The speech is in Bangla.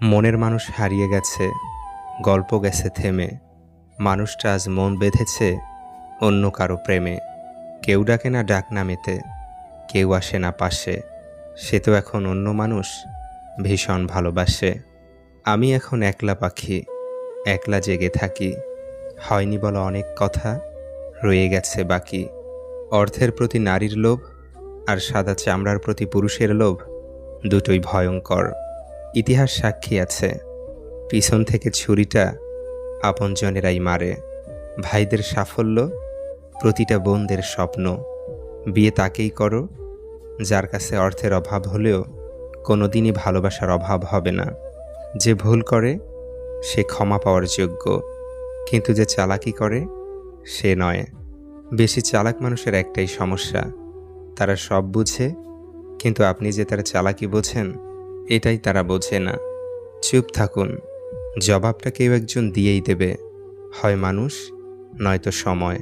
মনের মানুষ হারিয়ে গেছে, গল্প গেছে থেমে। মানুষটা আজ মন বেঁধেছে অন্য কারো প্রেমে। কেউ ডাকে না ডাক নামেতে, কেউ আসে না পাশে। সে তো এখন অন্য মানুষ, ভীষণ ভালোবাসে। আমি এখন একলা পাখি, একলা জেগে থাকি। হয়নি বলা অনেক কথা, রয়ে গেছে বাকি। অর্থের প্রতি নারীর লোভ, আর সাদা চামড়ার প্রতি পুরুষের লোভ, দুটোই ভয়ঙ্কর। ইতিহাস সাক্ষী আছে, পিছন থেকে ছুরিটা আপনজনেরাই মারে। ভাইদের সাফল্য, প্রতিটা বোনদের স্বপ্ন। বিয়ে তাকেই করো যার কাছে অর্থের অভাব হলেও কোনোদিনই ভালোবাসার অভাব হবে না। যে ভুল করে সে ক্ষমা পাওয়ার যোগ্য, কিন্তু যে চালাকি করে সে নয়। বেশি চালাক মানুষের একটাই সমস্যা, তারা সব বুঝে, কিন্তু আপনি যে তার চালাকি বোঝেন এটাই তারা বোঝে না। চুপ থাকুন, জবাবটা কেউ একজন দিয়েই দেবে, হয় মানুষ নয়তো সময়।